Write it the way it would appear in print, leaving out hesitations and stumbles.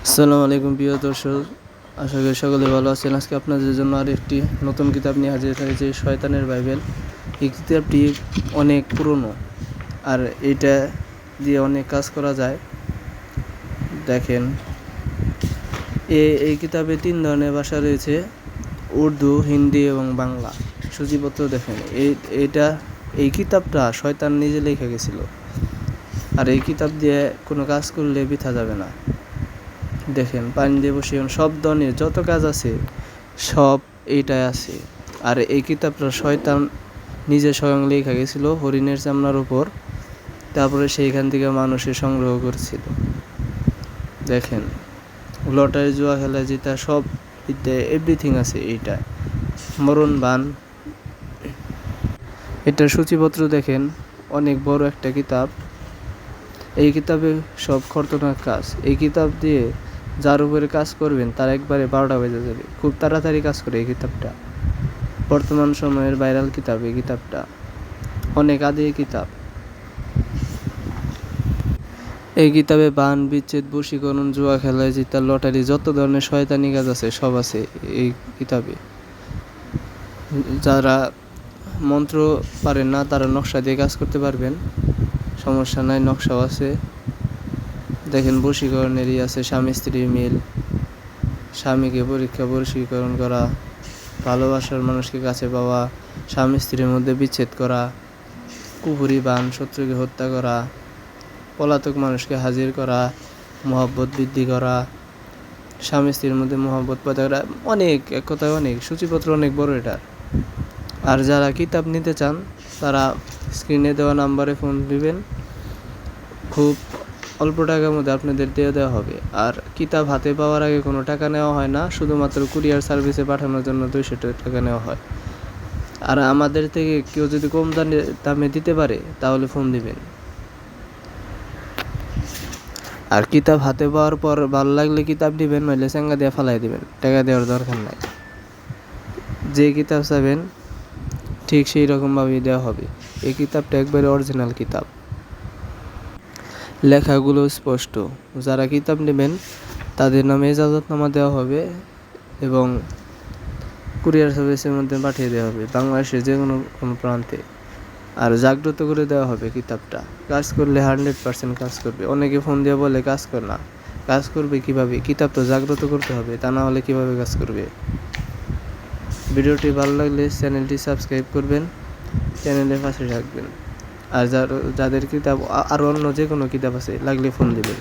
আসসালামু আলাইকুম প্রিয় দর্শক, আশা করি সকলে ভালো আছেন। আজকে আপনাদের জন্য আরেকটি নতুন কিতাব নিয়ে হাজির হয়েছে, শয়তানের বাইবেল। এই কিতাবটি অনেক পুরনো আর এটা দিয়ে অনেক কাজ করা যায়। দেখেন, এই কিতাবে 3 ধরনের ভাষা রয়েছে: উর্দু, হিন্দি এবং বাংলা। সূচিপত্র দেখেন, এই কিতাবটা শয়তান নিজে লিখে গেছিল। আর এই কিতাব দিয়ে কোনো কাজ করলে বৃথা যাবে না। দেখেন, পানি দিয়ে বসিয়ে সব ধরনের যত কাজ আছে সব এইটাই আছে। আর এই কিতাবটা শয়তান নিজে স্বয়ং লেখা গেছিল হরিণের চামড়ার উপর, তারপরে সেইখান থেকে মানুষের সংগ্রহ করেছিল। দেখেন, লটারি, জুয়া খেলা যেটা সব এভরিথিং আছে এইটা। মরণ বান, এটার সূচিপত্র দেখেন, অনেক বড় একটা কিতাব। এই কিতাবে সব খতরনাক কাজ। এই কিতাব দিয়ে যার উপরে কাজ করবেন তার একবারে 12টা বেজে যাবে। খুব তাড়াতাড়ি কাজ করে এই কিতাবটা। বর্তমান সময়ের ভাইরাল কিতাব এই কিতাবটা, অনেক আদি কিতাব। এই কিতাবে বান, বিচ্ছেদ, বশীকরণ, জুয়া খেলা, জিতা, লটারি, যত ধরনের শয়তানি কাজ আছে সব আছে এই কিতাবে। যারা মন্ত্র পারেন না তারা নকশা দিয়ে কাজ করতে পারবেন, সমস্যা নাই, নকশাও আছে। দেখেন, বশীকরণেরই আছে, স্বামী স্ত্রীর মিল, স্বামীকে বশীকরণ করা, ভালোবাসার মানুষকে কাছে পাওয়া, স্বামী স্ত্রীর মধ্যে বিচ্ছেদ করা, কুফরি বান, শত্রুকে হত্যা করা, পলাতক মানুষকে হাজির করা, মহব্বত বৃদ্ধি করা, স্বামী স্ত্রীর মধ্যে মহব্বত পয়দা করা। অনেক, এক কথায় অনেক, সূচিপত্র অনেক বড় এটা। আর যারা কিতাব নিতে চান তারা স্ক্রিনে দেওয়া নাম্বারে ফোন দিবেন, খুব অল্প টাকার মধ্যে আপনাদের দিয়ে দেওয়া হবে। আর কিতাব হাতে পাওয়ার আগে কোনো টাকা নেওয়া হয় না, শুধুমাত্র কুরিয়ার সার্ভিসে পাঠানোর জন্য 200 টাকা নেওয়া হয়। আর আমাদের থেকে কেউ যদি কম দামে দিতে পারে তাহলে ফোন দিবেন। আর কিতাব হাতে পাওয়ার পর ভালো লাগলে কিতাব দিবেন, নইলে চেঙ্গা দিয়ে ফালাই দিবেন, টাকা দেওয়ার দরকার নাই। যে কিতাব চাবেন ঠিক সেই রকমভাবেই দেওয়া হবে। এই কিতাবটা একবারে অরিজিনাল কিতাব, লেখাগুলো স্পষ্ট। যারা কিতাব নেবেন তাদের নামে ইজাজতনামা দেওয়া হবে এবং কুরিয়ার সার্ভিসের মধ্যে পাঠিয়ে দেওয়া হবে বাংলাদেশের যে কোনো প্রান্তে। আর জাগ্রত করে দেওয়া হবে কিতাবটা। কাজ করলে 100% কাজ করবে। অনেকে ফোন দিয়ে বলে কাজ কর না, কাজ করবে কিভাবে? কিতাব তো জাগ্রত করতে হবে, তা না হলে কিভাবে কাজ করবে? ভিডিওটি ভালো লাগলে চ্যানেলটি সাবস্ক্রাইব করবেন, চ্যানেলের পাশে রাখবেন। আর যাদের কিতাব আরও অন্য যে কোনো কিতাব আছে লাগলে ফোন দেবেন।